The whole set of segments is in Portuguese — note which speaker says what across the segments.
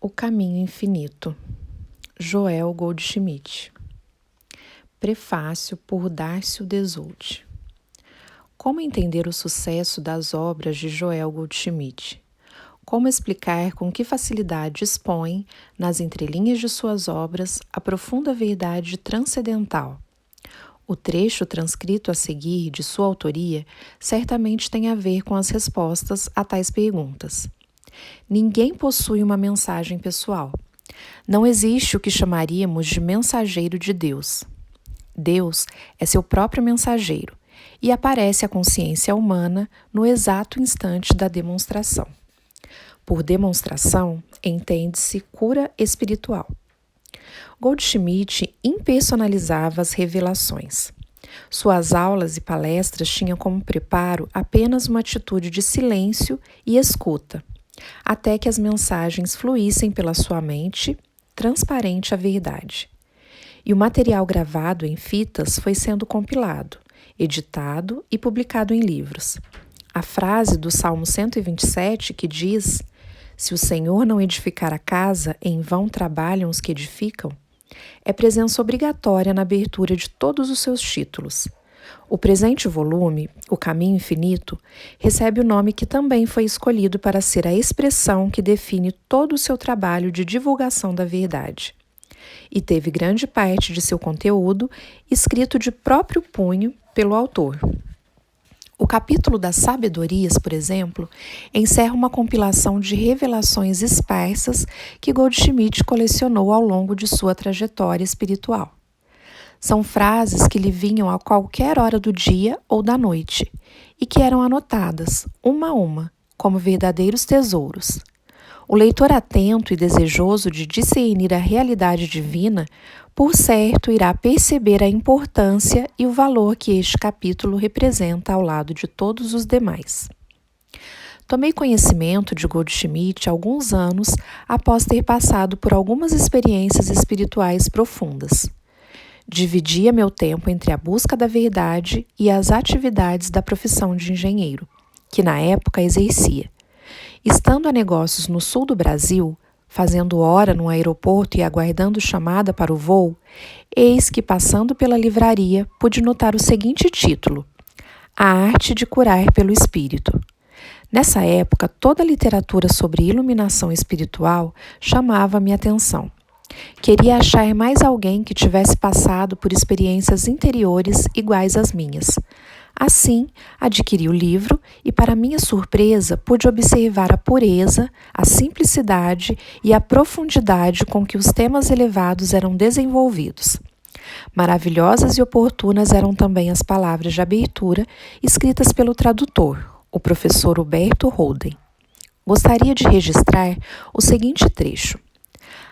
Speaker 1: O Caminho Infinito, Joel Goldschmidt. Prefácio por Darcio Desolti. Como entender o sucesso das obras de Joel Goldschmidt? Como explicar com que facilidade expõe, nas entrelinhas de suas obras, a profunda verdade transcendental? O trecho transcrito a seguir de sua autoria certamente tem a ver com as respostas a tais perguntas. Ninguém possui uma mensagem pessoal. Não existe o que chamaríamos de mensageiro de Deus. Deus é seu próprio mensageiro e aparece à consciência humana no exato instante da demonstração. Por demonstração, entende-se cura espiritual. Goldschmidt impersonalizava as revelações. Suas aulas e palestras tinham como preparo apenas uma atitude de silêncio e escuta, até que as mensagens fluíssem pela sua mente, transparente à verdade. E o material gravado em fitas foi sendo compilado, editado e publicado em livros. A frase do Salmo 127 que diz: "Se o Senhor não edificar a casa, em vão trabalham os que edificam", é presença obrigatória na abertura de todos os seus títulos. O presente volume, O Caminho Infinito, recebe o nome que também foi escolhido para ser a expressão que define todo o seu trabalho de divulgação da verdade. E teve grande parte de seu conteúdo escrito de próprio punho pelo autor. O capítulo das sabedorias, por exemplo, encerra uma compilação de revelações esparsas que Goldschmidt colecionou ao longo de sua trajetória espiritual. São frases que lhe vinham a qualquer hora do dia ou da noite e que eram anotadas, uma a uma, como verdadeiros tesouros. O leitor atento e desejoso de discernir a realidade divina, por certo, irá perceber a importância e o valor que este capítulo representa ao lado de todos os demais. Tomei conhecimento de Goldschmidt há alguns anos após ter passado por algumas experiências espirituais profundas. Dividia meu tempo entre a busca da verdade e as atividades da profissão de engenheiro, que na época exercia. Estando a negócios no sul do Brasil, fazendo hora no aeroporto e aguardando chamada para o voo, eis que, passando pela livraria, pude notar o seguinte título: A Arte de Curar pelo Espírito. Nessa época, toda a literatura sobre iluminação espiritual chamava minha atenção. Queria achar mais alguém que tivesse passado por experiências interiores iguais às minhas. Assim, adquiri o livro e, para minha surpresa, pude observar a pureza, a simplicidade e a profundidade com que os temas elevados eram desenvolvidos. Maravilhosas e oportunas eram também as palavras de abertura escritas pelo tradutor, o professor Huberto Holden. Gostaria de registrar o seguinte trecho.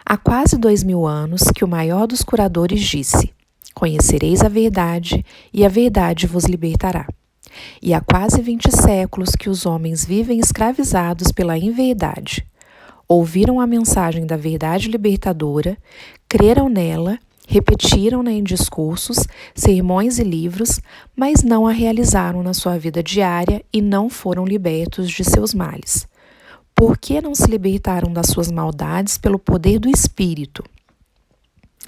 Speaker 1: Há quase 2000 anos que o maior dos curadores disse: "Conhecereis a verdade, e a verdade vos libertará." E há quase 20 séculos que os homens vivem escravizados pela inverdade. Ouviram a mensagem da verdade libertadora, creram nela, repetiram-na em discursos, sermões e livros, mas não a realizaram na sua vida diária e não foram libertos de seus males. Por que não se libertaram das suas maldades pelo poder do Espírito?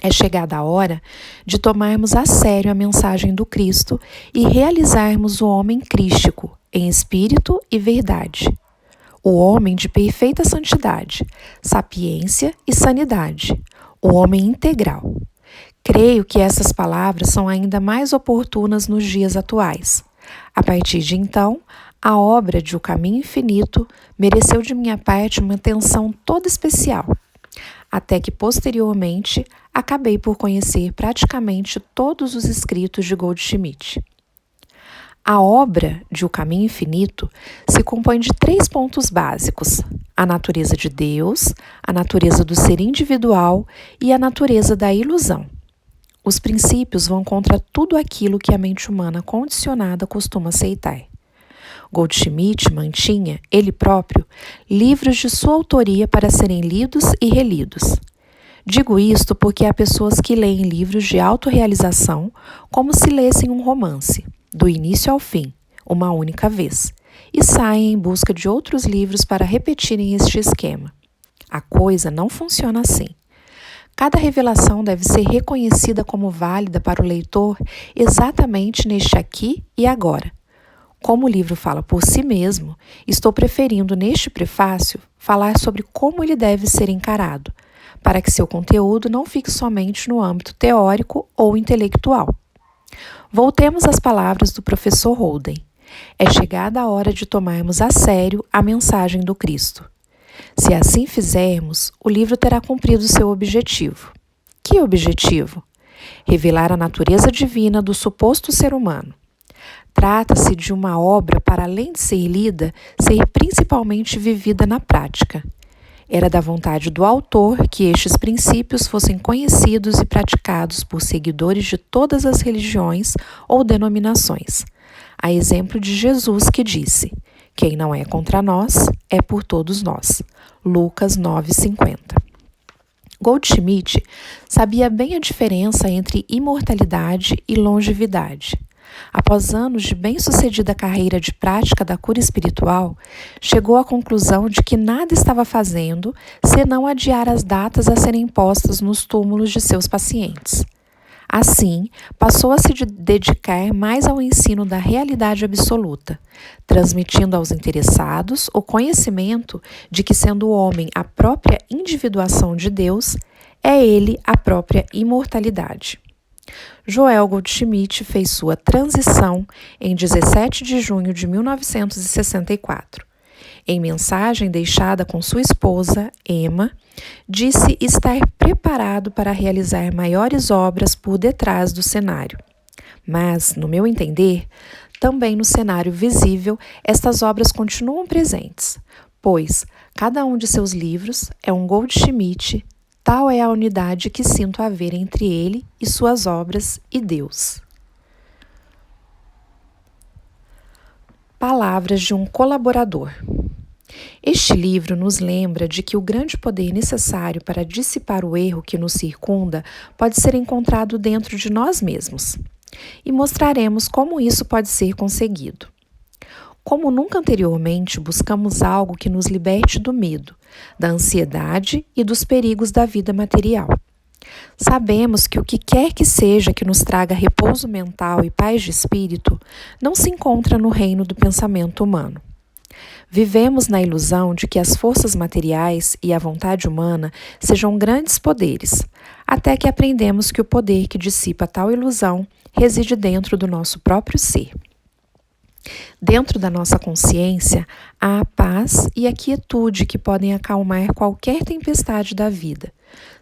Speaker 1: É chegada a hora de tomarmos a sério a mensagem do Cristo e realizarmos o homem crístico em espírito e verdade. O homem de perfeita santidade, sapiência e sanidade. O homem integral. Creio que essas palavras são ainda mais oportunas nos dias atuais. A partir de então, a obra de O Caminho Infinito mereceu de minha parte uma atenção toda especial, até que posteriormente acabei por conhecer praticamente todos os escritos de Goldschmidt. A obra de O Caminho Infinito se compõe de 3 pontos básicos: a natureza de Deus, a natureza do ser individual e a natureza da ilusão. Os princípios vão contra tudo aquilo que a mente humana condicionada costuma aceitar. Goldschmidt mantinha, ele próprio, livros de sua autoria para serem lidos e relidos. Digo isto porque há pessoas que leem livros de autorrealização como se lessem um romance, do início ao fim, uma única vez, e saem em busca de outros livros para repetirem este esquema. A coisa não funciona assim. Cada revelação deve ser reconhecida como válida para o leitor exatamente neste aqui e agora. Como o livro fala por si mesmo, estou preferindo neste prefácio falar sobre como ele deve ser encarado, para que seu conteúdo não fique somente no âmbito teórico ou intelectual. Voltemos às palavras do professor Holden. É chegada a hora de tomarmos a sério a mensagem do Cristo. Se assim fizermos, o livro terá cumprido seu objetivo. Que objetivo? Revelar a natureza divina do suposto ser humano. Trata-se de uma obra para, além de ser lida, ser principalmente vivida na prática. Era da vontade do autor que estes princípios fossem conhecidos e praticados por seguidores de todas as religiões ou denominações. A exemplo de Jesus que disse: "Quem não é contra nós, é por todos nós." Lucas 9,50. Goldschmidt sabia bem a diferença entre imortalidade e longevidade. Após anos de bem-sucedida carreira de prática da cura espiritual, chegou à conclusão de que nada estava fazendo senão adiar as datas a serem postas nos túmulos de seus pacientes. Assim, passou a se dedicar mais ao ensino da realidade absoluta, transmitindo aos interessados o conhecimento de que, sendo o homem a própria individuação de Deus, é ele a própria imortalidade. Joel Goldschmidt fez sua transição em 17 de junho de 1964. Em mensagem deixada com sua esposa, Emma, disse estar preparado para realizar maiores obras por detrás do cenário. Mas, no meu entender, também no cenário visível, estas obras continuam presentes, pois cada um de seus livros é um Goldschmidt. Tal é a unidade que sinto haver entre ele e suas obras e Deus. Palavras de um colaborador. Este livro nos lembra de que o grande poder necessário para dissipar o erro que nos circunda pode ser encontrado dentro de nós mesmos. E mostraremos como isso pode ser conseguido. Como nunca anteriormente, buscamos algo que nos liberte do medo, da ansiedade e dos perigos da vida material. Sabemos que o que quer que seja que nos traga repouso mental e paz de espírito não se encontra no reino do pensamento humano. Vivemos na ilusão de que as forças materiais e a vontade humana sejam grandes poderes, até que aprendemos que o poder que dissipa tal ilusão reside dentro do nosso próprio ser. Dentro da nossa consciência, há a paz e a quietude que podem acalmar qualquer tempestade da vida,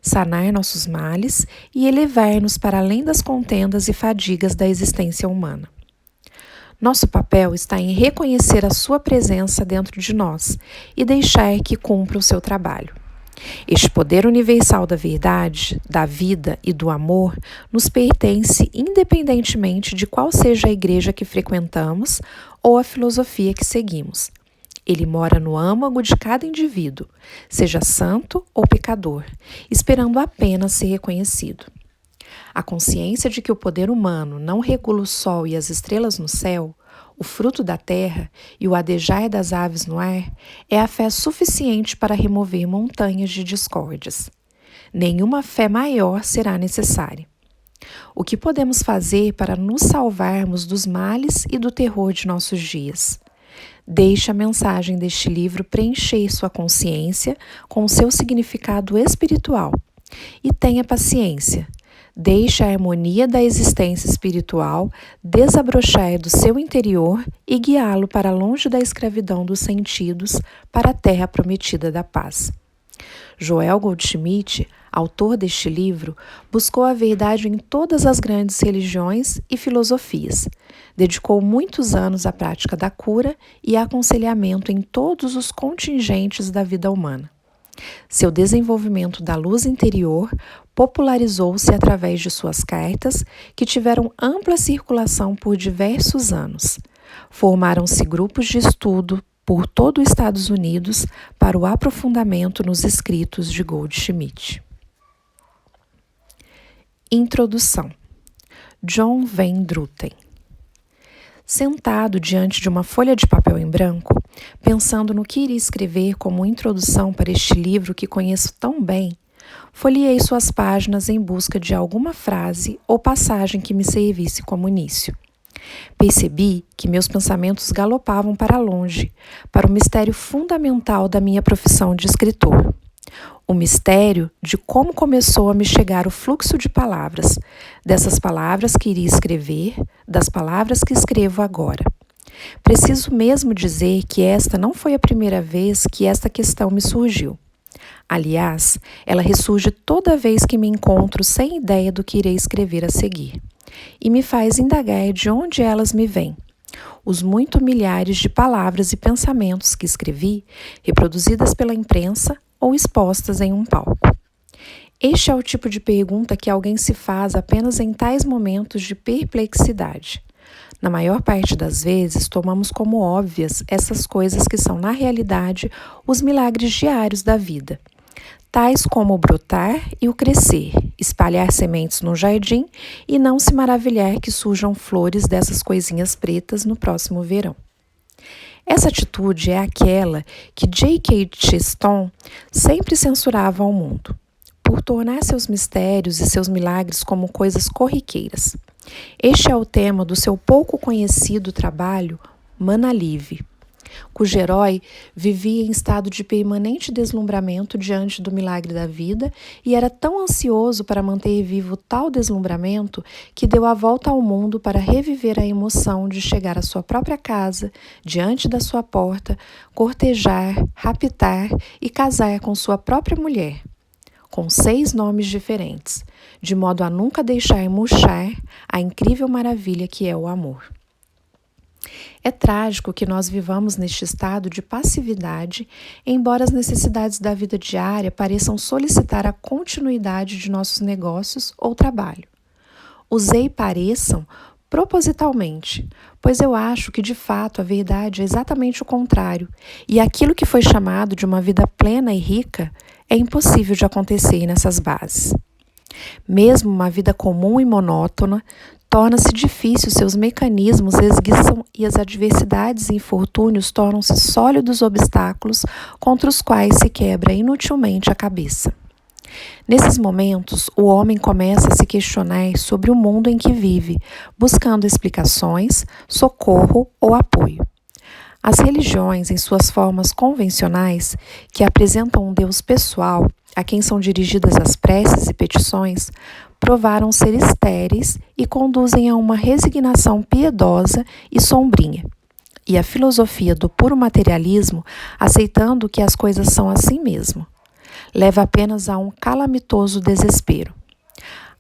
Speaker 1: sanar nossos males e elevar-nos para além das contendas e fadigas da existência humana. Nosso papel está em reconhecer a sua presença dentro de nós e deixar que cumpra o seu trabalho. Este poder universal da verdade, da vida e do amor nos pertence independentemente de qual seja a igreja que frequentamos ou a filosofia que seguimos. Ele mora no âmago de cada indivíduo, seja santo ou pecador, esperando apenas ser reconhecido. A consciência de que o poder humano não regula o sol e as estrelas no céu, o fruto da terra e o adejar das aves no ar é a fé suficiente para remover montanhas de discórdias. Nenhuma fé maior será necessária. O que podemos fazer para nos salvarmos dos males e do terror de nossos dias? Deixe a mensagem deste livro preencher sua consciência com o seu significado espiritual e tenha paciência. Deixe a harmonia da existência espiritual desabrochar do seu interior e guiá-lo para longe da escravidão dos sentidos para a terra prometida da paz. Joel Goldschmidt, autor deste livro, buscou a verdade em todas as grandes religiões e filosofias. Dedicou muitos anos à prática da cura e aconselhamento em todos os contingentes da vida humana. Seu desenvolvimento da luz interior popularizou-se através de suas cartas, que tiveram ampla circulação por diversos anos. Formaram-se grupos de estudo por todo os Estados Unidos para o aprofundamento nos escritos de Goldschmidt. Introdução. John Van Druten. Sentado diante de uma folha de papel em branco, pensando no que iria escrever como introdução para este livro que conheço tão bem, folheei suas páginas em busca de alguma frase ou passagem que me servisse como início. Percebi que meus pensamentos galopavam para longe, para o mistério fundamental da minha profissão de escritor. O mistério de como começou a me chegar o fluxo de palavras, dessas palavras que iria escrever, das palavras que escrevo agora. Preciso mesmo dizer que esta não foi a primeira vez que esta questão me surgiu. Aliás, ela ressurge toda vez que me encontro sem ideia do que irei escrever a seguir, e me faz indagar de onde elas me vêm. Os muito milhares de palavras e pensamentos que escrevi, reproduzidas pela imprensa ou expostas em um palco. Este é o tipo de pergunta que alguém se faz apenas em tais momentos de perplexidade. Na maior parte das vezes, tomamos como óbvias essas coisas que são, na realidade, os milagres diários da vida, tais como o brotar e o crescer, espalhar sementes no jardim e não se maravilhar que surjam flores dessas coisinhas pretas no próximo verão. Essa atitude é aquela que G.K. Chesterton sempre censurava ao mundo, por tornar seus mistérios e seus milagres como coisas corriqueiras. Este é o tema do seu pouco conhecido trabalho Manalive, cujo herói vivia em estado de permanente deslumbramento diante do milagre da vida e era tão ansioso para manter vivo tal deslumbramento que deu a volta ao mundo para reviver a emoção de chegar à sua própria casa, diante da sua porta, cortejar, raptar e casar com sua própria mulher, com 6 nomes diferentes, de modo a nunca deixar murchar a incrível maravilha que é o amor. É trágico que nós vivamos neste estado de passividade, embora as necessidades da vida diária pareçam solicitar a continuidade de nossos negócios ou trabalho. Usei pareçam propositalmente, pois eu acho que de fato a verdade é exatamente o contrário, e aquilo que foi chamado de uma vida plena e rica é impossível de acontecer nessas bases. Mesmo uma vida comum e monótona, torna-se difícil, seus mecanismos esguiçam e as adversidades e infortúnios tornam-se sólidos obstáculos contra os quais se quebra inutilmente a cabeça. Nesses momentos, o homem começa a se questionar sobre o mundo em que vive, buscando explicações, socorro ou apoio. As religiões, em suas formas convencionais, que apresentam um Deus pessoal, a quem são dirigidas as preces e petições, provaram ser estéreis e conduzem a uma resignação piedosa e sombria. E a filosofia do puro materialismo, aceitando que as coisas são assim mesmo, leva apenas a um calamitoso desespero.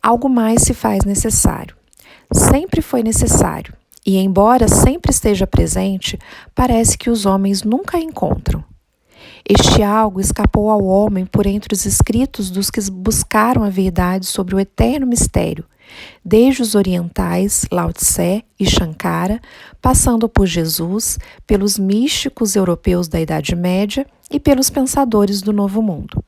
Speaker 1: Algo mais se faz necessário. Sempre foi necessário, e embora sempre esteja presente, parece que os homens nunca a encontram. Este algo escapou ao homem por entre os escritos dos que buscaram a verdade sobre o eterno mistério, desde os orientais, Lao Tse e Shankara, passando por Jesus, pelos místicos europeus da Idade Média e pelos pensadores do Novo Mundo.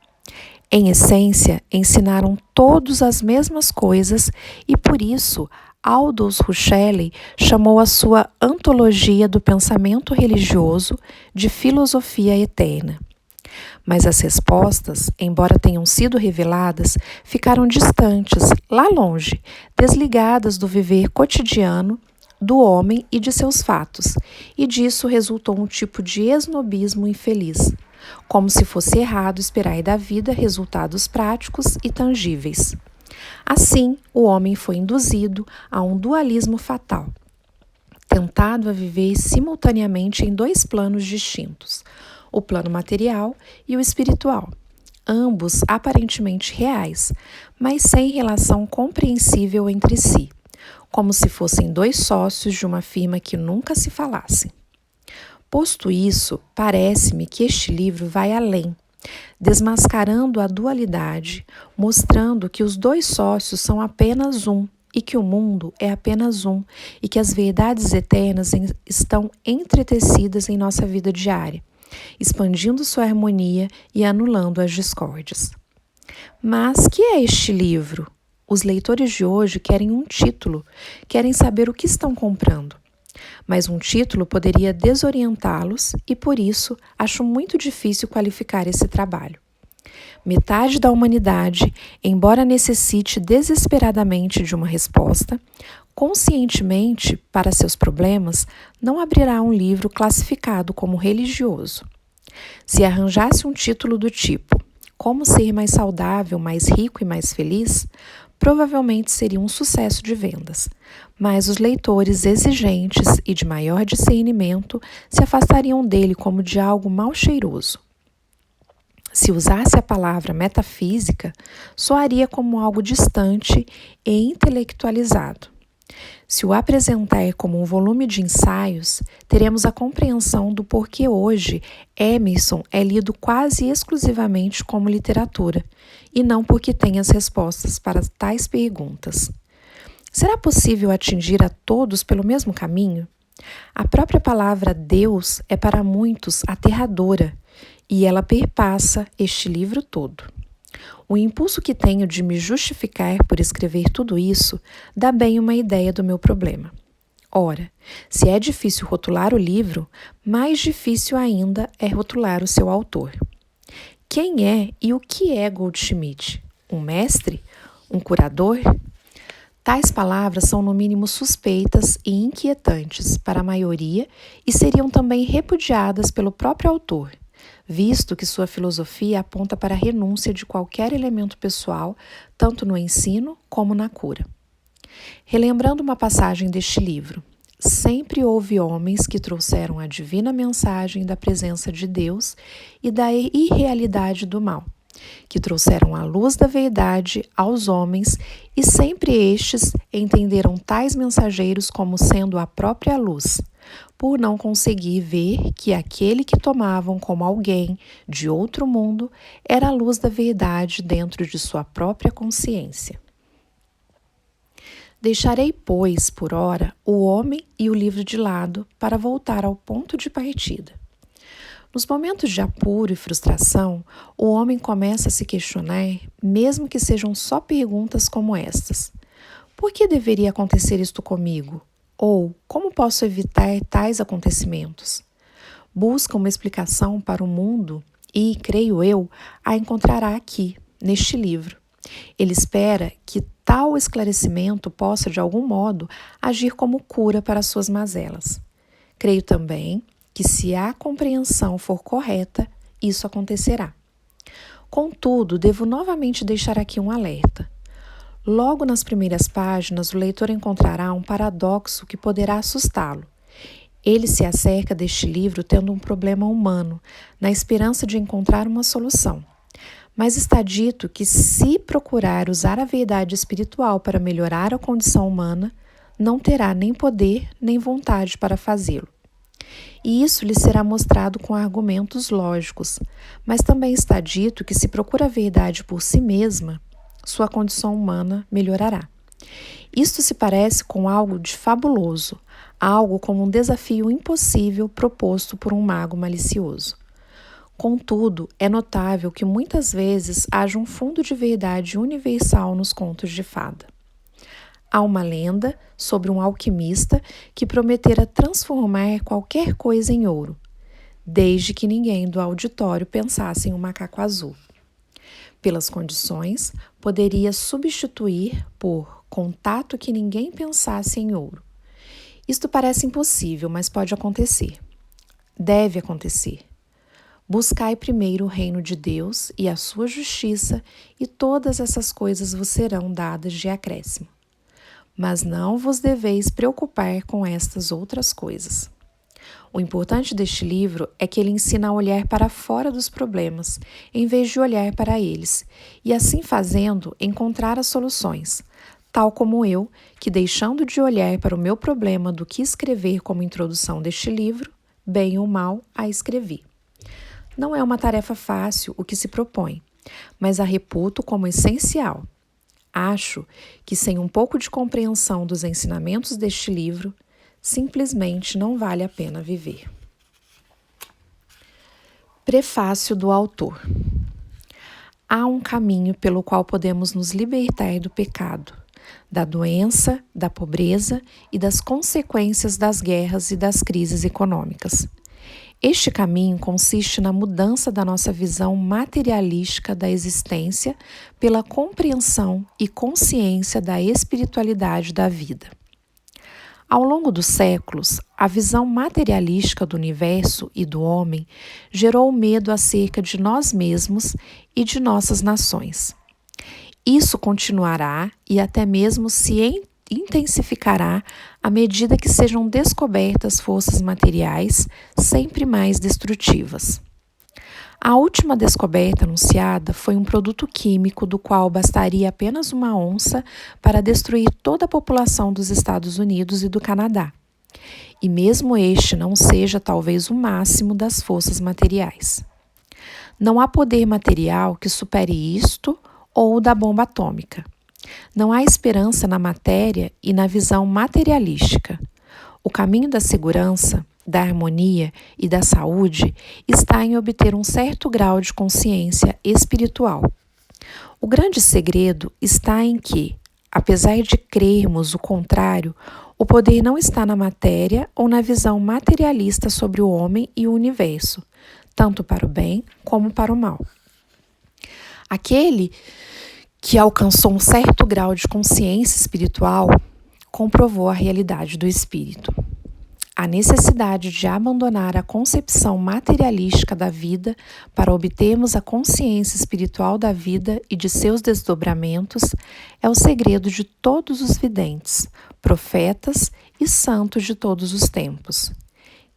Speaker 1: Em essência, ensinaram todos as mesmas coisas e, por isso, Aldous Huxley chamou a sua antologia do pensamento religioso de filosofia eterna. Mas as respostas, embora tenham sido reveladas, ficaram distantes, lá longe, desligadas do viver cotidiano do homem e de seus fatos, e disso resultou um tipo de esnobismo infeliz, como se fosse errado esperar da vida resultados práticos e tangíveis. Assim, o homem foi induzido a um dualismo fatal, tentado a viver simultaneamente em 2 planos distintos, o plano material e o espiritual, ambos aparentemente reais, mas sem relação compreensível entre si, como se fossem 2 sócios de uma firma que nunca se falassem. Posto isso, parece-me que este livro vai além, desmascarando a dualidade, mostrando que os 2 sócios são apenas um, e que o mundo é apenas um, e que as verdades eternas estão entretecidas em nossa vida diária, expandindo sua harmonia e anulando as discórdias. Mas que é este livro? Os leitores de hoje querem um título, querem saber o que estão comprando. Mas um título poderia desorientá-los e, por isso, acho muito difícil qualificar esse trabalho. Metade da humanidade, embora necessite desesperadamente de uma resposta, conscientemente para seus problemas, não abrirá um livro classificado como religioso. Se arranjasse um título do tipo Como Ser Mais Saudável, Mais Rico e Mais Feliz, provavelmente seria um sucesso de vendas, mas os leitores exigentes e de maior discernimento se afastariam dele como de algo mal cheiroso. Se usasse a palavra metafísica, soaria como algo distante e intelectualizado. Se o apresentar como um volume de ensaios, teremos a compreensão do porquê hoje Emerson é lido quase exclusivamente como literatura, e não porque tem as respostas para tais perguntas. Será possível atingir a todos pelo mesmo caminho? A própria palavra Deus é para muitos aterradora, e ela perpassa este livro todo. O impulso que tenho de me justificar por escrever tudo isso dá bem uma ideia do meu problema. Ora, se é difícil rotular o livro, mais difícil ainda é rotular o seu autor. Quem é e o que é Goldschmidt? Um mestre? Um curador? Tais palavras são no mínimo suspeitas e inquietantes para a maioria e seriam também repudiadas pelo próprio autor, visto que sua filosofia aponta para a renúncia de qualquer elemento pessoal, tanto no ensino como na cura. Relembrando uma passagem deste livro, sempre houve homens que trouxeram a divina mensagem da presença de Deus e da irrealidade do mal, que trouxeram a luz da verdade aos homens e sempre estes entenderam tais mensageiros como sendo a própria luz, por não conseguir ver que aquele que tomavam como alguém de outro mundo era a luz da verdade dentro de sua própria consciência. Deixarei, pois, por ora, o homem e o livro de lado para voltar ao ponto de partida. Nos momentos de apuro e frustração, o homem começa a se questionar, mesmo que sejam só perguntas como estas: por que deveria acontecer isto comigo? Ou como posso evitar tais acontecimentos? Busca uma explicação para o mundo e, creio eu, a encontrará aqui, neste livro. Ele espera que tal esclarecimento possa, de algum modo, agir como cura para suas mazelas. Creio também que, se a compreensão for correta, isso acontecerá. Contudo, devo novamente deixar aqui um alerta. Logo nas primeiras páginas, o leitor encontrará um paradoxo que poderá assustá-lo. Ele se acerca deste livro tendo um problema humano, na esperança de encontrar uma solução. Mas está dito que, se procurar usar a verdade espiritual para melhorar a condição humana, não terá nem poder nem vontade para fazê-lo. E isso lhe será mostrado com argumentos lógicos, mas também está dito que, se procura a verdade por si mesma, sua condição humana melhorará. Isto se parece com algo de fabuloso, algo como um desafio impossível proposto por um mago malicioso. Contudo, é notável que muitas vezes haja um fundo de verdade universal nos contos de fada. Há uma lenda sobre um alquimista que prometera transformar qualquer coisa em ouro, desde que ninguém do auditório pensasse em um macaco azul. Pelas condições, poderia substituir por contato que ninguém pensasse em ouro. Isto parece impossível, mas pode acontecer. Deve acontecer. Buscai primeiro o reino de Deus e a sua justiça, e todas essas coisas vos serão dadas de acréscimo. Mas não vos deveis preocupar com estas outras coisas. O importante deste livro é que ele ensina a olhar para fora dos problemas, em vez de olhar para eles, e assim fazendo, encontrar as soluções, tal como eu, que deixando de olhar para o meu problema do que escrever como introdução deste livro, bem ou mal, a escrevi. Não é uma tarefa fácil o que se propõe, mas a reputo como essencial. Acho que, sem um pouco de compreensão dos ensinamentos deste livro, simplesmente não vale a pena viver. Prefácio do autor. Há um caminho pelo qual podemos nos libertar do pecado, da doença, da pobreza e das consequências das guerras e das crises econômicas. Este caminho consiste na mudança da nossa visão materialística da existência pela compreensão e consciência da espiritualidade da vida. Ao longo dos séculos, a visão materialística do universo e do homem gerou medo acerca de nós mesmos e de nossas nações. Isso continuará e até mesmo se intensificará à medida que sejam descobertas forças materiais sempre mais destrutivas. A última descoberta anunciada foi um produto químico do qual bastaria apenas uma onça para destruir toda a população dos Estados Unidos e do Canadá. E mesmo este não seja talvez o máximo das forças materiais. Não há poder material que supere isto ou o da bomba atômica. Não há esperança na matéria e na visão materialística. O caminho da segurança, da harmonia e da saúde está em obter um certo grau de consciência espiritual. O grande segredo está em que, apesar de crermos o contrário, o poder não está na matéria ou na visão materialista sobre o homem e o universo, tanto para o bem como para o mal. Aquele que alcançou um certo grau de consciência espiritual comprovou a realidade do espírito. A necessidade de abandonar a concepção materialística da vida para obtermos a consciência espiritual da vida e de seus desdobramentos é o segredo de todos os videntes, profetas e santos de todos os tempos.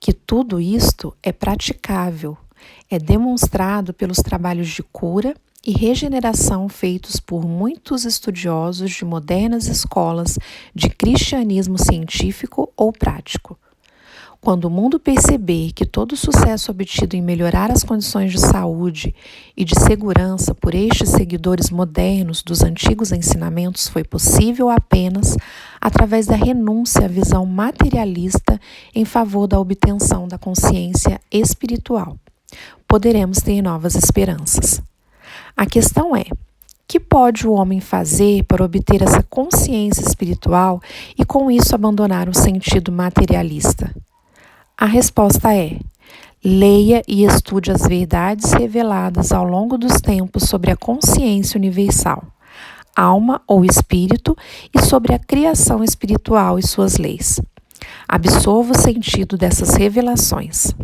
Speaker 1: Que tudo isto é praticável, é demonstrado pelos trabalhos de cura e regeneração feitos por muitos estudiosos de modernas escolas de cristianismo científico ou prático. Quando o mundo perceber que todo o sucesso obtido em melhorar as condições de saúde e de segurança por estes seguidores modernos dos antigos ensinamentos foi possível apenas através da renúncia à visão materialista em favor da obtenção da consciência espiritual, poderemos ter novas esperanças. A questão é: que pode o homem fazer para obter essa consciência espiritual e com isso abandonar o sentido materialista? A resposta é: leia e estude as verdades reveladas ao longo dos tempos sobre a consciência universal, alma ou espírito e sobre a criação espiritual e suas leis. Absorva o sentido dessas revelações.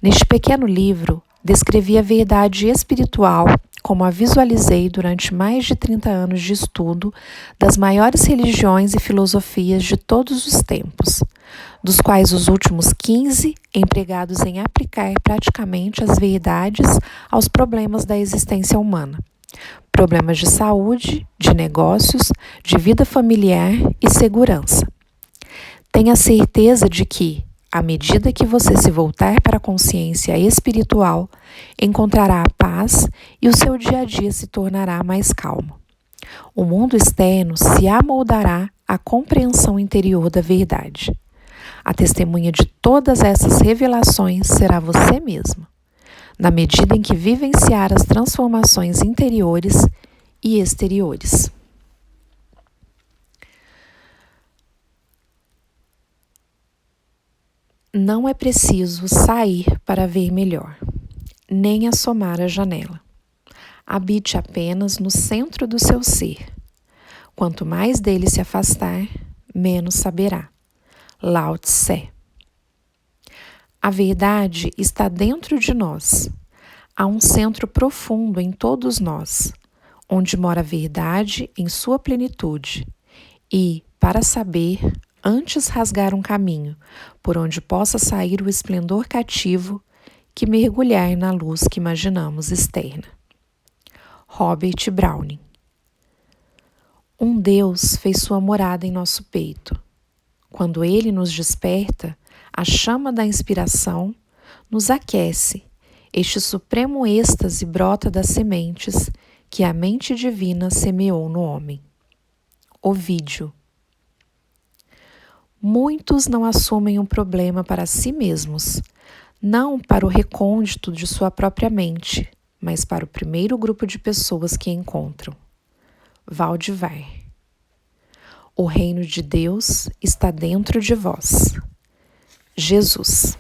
Speaker 1: Neste pequeno livro, descrevi a verdade espiritual como a visualizei durante mais de 30 anos de estudo das maiores religiões e filosofias de todos os tempos, dos quais os últimos 15 empregados em aplicar praticamente as verdades aos problemas da existência humana, problemas de saúde, de negócios, de vida familiar e segurança. Tenha certeza de que, à medida que você se voltar para a consciência espiritual, encontrará a paz e o seu dia a dia se tornará mais calmo. O mundo externo se amoldará à compreensão interior da verdade. A testemunha de todas essas revelações será você mesmo, na medida em que vivenciar as transformações interiores e exteriores. Não é preciso sair para ver melhor, nem assomar a janela. Habite apenas no centro do seu ser. Quanto mais dele se afastar, menos saberá. Lao Tse. A verdade está dentro de nós. Há um centro profundo em todos nós, onde mora a verdade em sua plenitude. E, para saber, antes rasgar um caminho por onde possa sair o esplendor cativo que mergulhar na luz que imaginamos externa. Robert Browning. Um Deus fez sua morada em nosso peito. Quando ele nos desperta, a chama da inspiração nos aquece. Este supremo êxtase brota das sementes que a mente divina semeou no homem. Ovídio. Muitos não assumem um problema para si mesmos, não para o recôndito de sua própria mente, mas para o primeiro grupo de pessoas que encontram. Valdivar. O reino de Deus está dentro de vós. Jesus.